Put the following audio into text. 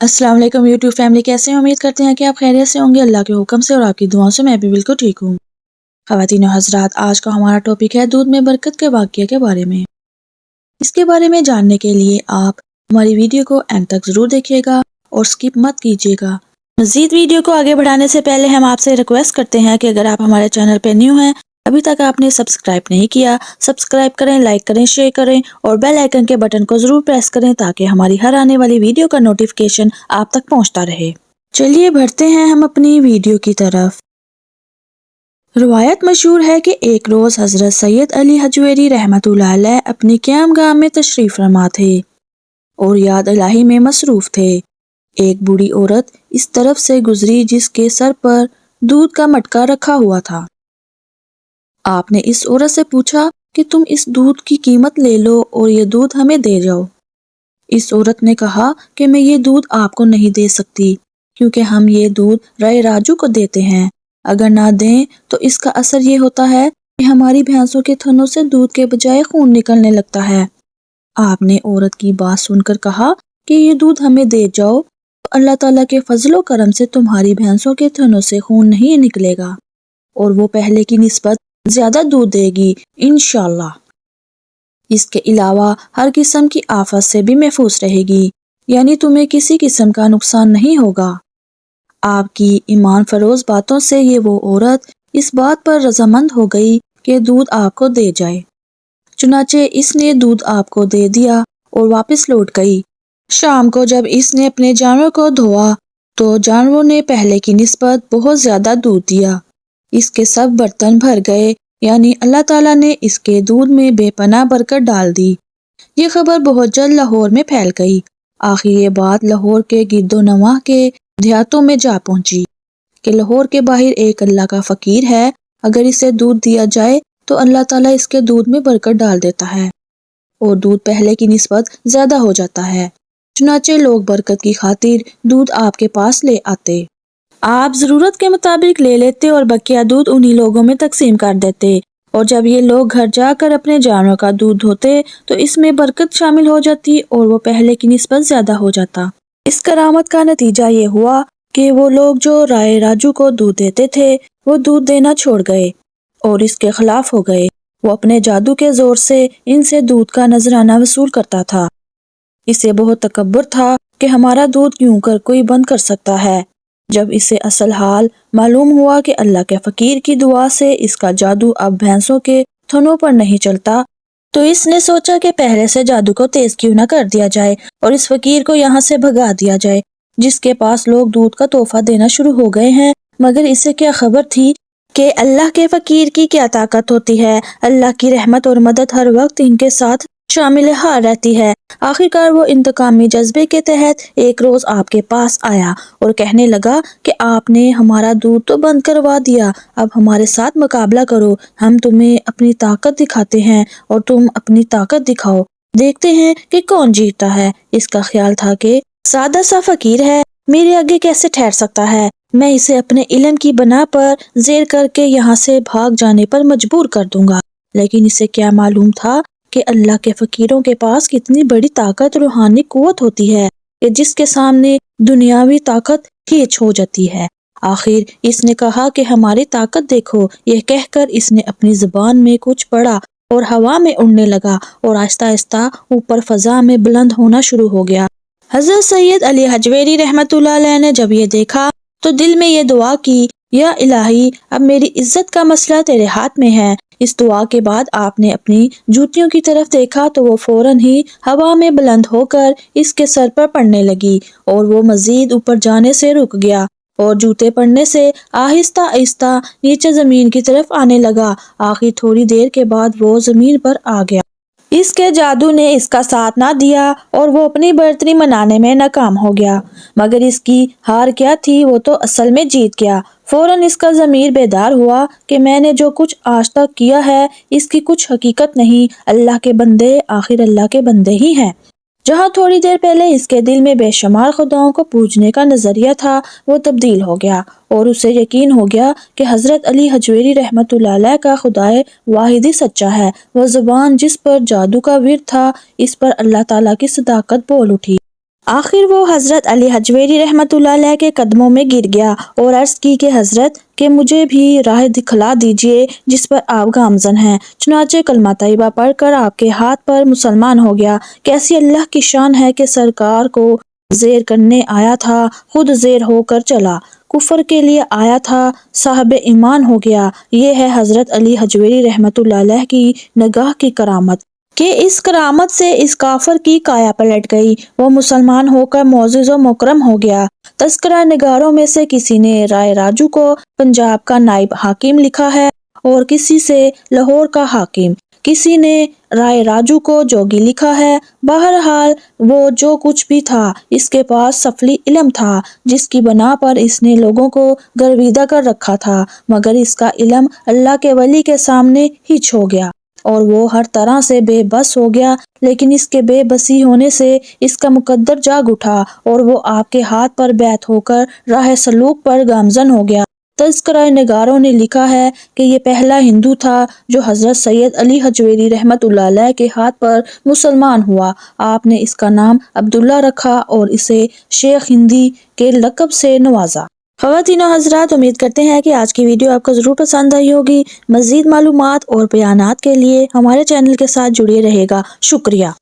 السلام علیکم YouTube family, کیسے ہیں؟ امید کرتے ہیں کہ آپ خیریت سے ہوں گے۔ اللہ کے حکم سے اور آپ کی دعاؤں سے میں بھی بالکل ٹھیک ہوں۔ خواتین و حضرات، آج کا ہمارا ٹاپک ہے دودھ میں برکت کے واقعے کے بارے میں۔ اس کے بارے میں جاننے کے لیے آپ ہماری ویڈیو کو اینڈ تک ضرور دیکھیے گا اور سکپ مت کیجیے گا۔ مزید ویڈیو کو آگے بڑھانے سے پہلے ہم آپ سے ریکویسٹ کرتے ہیں کہ اگر آپ ہمارے چینل پہ نیو ہیں، ابھی تک آپ نے سبسکرائب نہیں کیا، سبسکرائب کریں، لائک کریں، شیئر کریں اور بیل آئیکن کے بٹن کو ضرور پریس کریں تاکہ ہماری ہر آنے والی ویڈیو کا نوٹیفیکیشن آپ تک پہنچتا رہے۔ چلیے بڑھتے ہیں ہم اپنی ویڈیو کی طرف۔ روایت مشہور ہے کہ ایک روز حضرت سید علی حجویری رحمۃ اللہ علیہ اپنی قیام گاہ میں تشریف فرما تھے اور یاد الہی میں مصروف تھے۔ ایک بوڑھی عورت اس طرف سے گزری جس کے سر پر دودھ کا مٹکا رکھا ہوا تھا۔ آپ نے اس عورت سے پوچھا کہ تم اس دودھ کی قیمت لے لو اور یہ دودھ ہمیں دے جاؤ۔ اس عورت نے کہا کہ میں یہ دودھ آپ کو نہیں دے سکتی کیونکہ ہم یہ دودھ رائے راجو کو دیتے ہیں۔ اگر نہ دیں تو اس کا اثر یہ ہوتا ہے کہ ہماری بھینسوں کے تھنوں سے دودھ کے بجائے خون نکلنے لگتا ہے۔ آپ نے عورت کی بات سن کر کہا کہ یہ دودھ ہمیں دے جاؤ تو اللہ تعالیٰ کے فضل و کرم سے تمہاری بھینسوں کے تھنوں سے خون نہیں نکلے گا اور وہ پہلے کی نسبت زیادہ دودھ دے گی انشاءاللہ۔ اس کے علاوہ ہر قسم کی آفت سے بھی محفوظ رہے گی، یعنی تمہیں کسی قسم کا نقصان نہیں ہوگا۔ آپ کی ایمان فروز باتوں سے یہ وہ عورت اس بات پر رضامند ہو گئی کہ دودھ آپ کو دے جائے۔ چنانچہ اس نے دودھ آپ کو دے دیا اور واپس لوٹ گئی۔ شام کو جب اس نے اپنے جانور کو دھویا تو جانوروں نے پہلے کی نسبت بہت زیادہ دودھ دیا۔ اس کے سب برتن بھر گئے، یعنی اللہ تعالیٰ نے اس کے دودھ میں بے پناہ برکت ڈال دی۔ یہ خبر بہت جلد لاہور میں پھیل گئی۔ آخر یہ بات لاہور کے گرد و نواح کے دیہاتوں میں جا پہنچی کہ لاہور کے باہر ایک اللہ کا فقیر ہے، اگر اسے دودھ دیا جائے تو اللہ تعالیٰ اس کے دودھ میں برکت ڈال دیتا ہے اور دودھ پہلے کی نسبت زیادہ ہو جاتا ہے۔ چنانچہ لوگ برکت کی خاطر دودھ آپ کے پاس لے آتے۔ آپ ضرورت کے مطابق لے لیتے اور بقیہ دودھ انہی لوگوں میں تقسیم کر دیتے، اور جب یہ لوگ گھر جا کر اپنے جانوروں کا دودھ دھوتے تو اس میں برکت شامل ہو جاتی اور وہ پہلے کی نسبت زیادہ ہو جاتا۔ اس کرامت کا نتیجہ یہ ہوا کہ وہ لوگ جو رائے راجو کو دودھ دیتے تھے وہ دودھ دینا چھوڑ گئے اور اس کے خلاف ہو گئے۔ وہ اپنے جادو کے زور سے ان سے دودھ کا نذرانہ وصول کرتا تھا۔ اسے بہت تکبر تھا کہ ہمارا دودھ کیوں کر کوئی بند کر سکتا ہے۔ جب اسے اصل حال معلوم ہوا کہ اللہ کے فقیر کی دعا سے اس کا جادو اب بھینسوں کے تھنوں پر نہیں چلتا، تو اس نے سوچا کہ پہلے سے جادو کو تیز کیوں نہ کر دیا جائے اور اس فقیر کو یہاں سے بھگا دیا جائے جس کے پاس لوگ دودھ کا تحفہ دینا شروع ہو گئے ہیں۔ مگر اسے کیا خبر تھی کہ اللہ کے فقیر کی کیا طاقت ہوتی ہے۔ اللہ کی رحمت اور مدد ہر وقت ان کے ساتھ شامل حال رہتی ہے۔ آخرکار وہ انتقامی جذبے کے تحت ایک روز آپ کے پاس آیا اور کہنے لگا کہ آپ نے ہمارا دودھ تو بند کروا دیا، اب ہمارے ساتھ مقابلہ کرو، ہم تمہیں اپنی طاقت دکھاتے ہیں اور تم اپنی طاقت دکھاؤ، دیکھتے ہیں کہ کون جیتتا ہے۔ اس کا خیال تھا کہ سادہ سا فقیر ہے، میرے آگے کیسے ٹھہر سکتا ہے، میں اسے اپنے علم کی بنا پر زیر کر کے یہاں سے بھاگ جانے پر مجبور کر دوں گا۔ لیکن اسے کیا معلوم تھا کہ اللہ کے فقیروں کے پاس کتنی بڑی طاقت، روحانی قوت ہوتی ہے کہ جس کے سامنے دنیاوی طاقت ہیچ ہو جاتی ہے۔ آخر اس نے کہا کہ ہماری طاقت دیکھو۔ یہ کہہ کر اس نے اپنی زبان میں کچھ پڑھا اور ہوا میں اڑنے لگا اور آہستہ آہستہ اوپر فضا میں بلند ہونا شروع ہو گیا۔ حضرت سید علی حجویری رحمۃ اللہ علیہ نے جب یہ دیکھا تو دل میں یہ دعا کی، یا الہی، اب میری عزت کا مسئلہ تیرے ہاتھ میں ہے۔ اس دعا کے بعد آپ نے اپنی جوتیوں کی طرف دیکھا تو وہ فوراً ہی ہوا میں بلند ہو کر اس کے سر پر پڑنے لگی اور وہ مزید اوپر جانے سے رک گیا اور جوتے پڑنے سے آہستہ آہستہ نیچے زمین کی طرف آنے لگا۔ آخر تھوڑی دیر کے بعد وہ زمین پر آ گیا۔ اس کے جادو نے اس کا ساتھ نہ دیا اور وہ اپنی برتری منانے میں ناکام ہو گیا۔ مگر اس کی ہار کیا تھی، وہ تو اصل میں جیت گیا۔ فوراً اس کا ضمیر بیدار ہوا کہ میں نے جو کچھ آج تک کیا ہے اس کی کچھ حقیقت نہیں، اللہ کے بندے آخر اللہ کے بندے ہی ہیں۔ جہاں تھوڑی دیر پہلے اس کے دل میں بے شمار خداؤں کو پوجنے کا نظریہ تھا، وہ تبدیل ہو گیا اور اسے یقین ہو گیا کہ حضرت علی حجویری رحمۃ اللہ علیہ کا خدائے واحد ہی سچا ہے۔ وہ زبان جس پر جادو کا ورد تھا، اس پر اللہ تعالیٰ کی صداقت بول اٹھی۔ آخر وہ حضرت علی حجویری رحمۃ اللہ علیہ کے قدموں میں گر گیا اور عرض کی کہ حضرت کہ مجھے بھی راہ دکھلا دیجئے جس پر آپ گامزن ہیں۔ چنانچہ کلمہ طیبہ پڑھ کر آپ کے ہاتھ پر مسلمان ہو گیا۔ کیسی اللہ کی شان ہے کہ سرکار کو زیر کرنے آیا تھا، خود زیر ہو کر چلا، کفر کے لیے آیا تھا، صاحب ایمان ہو گیا۔ یہ ہے حضرت علی حجویری رحمۃ اللہ علیہ کی نگاہ کی کرامت کہ اس کرامت سے اس کافر کی کایا پلٹ گئی، وہ مسلمان ہو کر معزز و مکرم ہو گیا۔ تذکرہ نگاروں میں سے کسی نے رائے راجو کو پنجاب کا نائب حاکم لکھا ہے اور کسی سے لاہور کا حاکم، کسی نے رائے راجو کو جوگی لکھا ہے۔ بہرحال وہ جو کچھ بھی تھا اس کے پاس سفلی علم تھا جس کی بنا پر اس نے لوگوں کو گرویدہ کر رکھا تھا، مگر اس کا علم اللہ کے ولی کے سامنے ہچ ہو گیا اور وہ ہر طرح سے بے بس ہو گیا، لیکن اس کے بے بسی ہونے سے اس کا مقدر جاگ اٹھا اور وہ آپ کے ہاتھ پر بیعت ہو کر راہ سلوک پر گامزن ہو گیا۔ تذکرہ نگاروں نے لکھا ہے کہ یہ پہلا ہندو تھا جو حضرت سید علی حجویری رحمۃ اللہ علیہ کے ہاتھ پر مسلمان ہوا۔ آپ نے اس کا نام عبداللہ رکھا اور اسے شیخ ہندی کے لقب سے نوازا۔ خواتین و حضرات، امید کرتے ہیں کہ آج کی ویڈیو آپ کو ضرور پسند آئی ہوگی۔ مزید معلومات اور بیانات کے لیے ہمارے چینل کے ساتھ جڑے رہے گا۔ شکریہ۔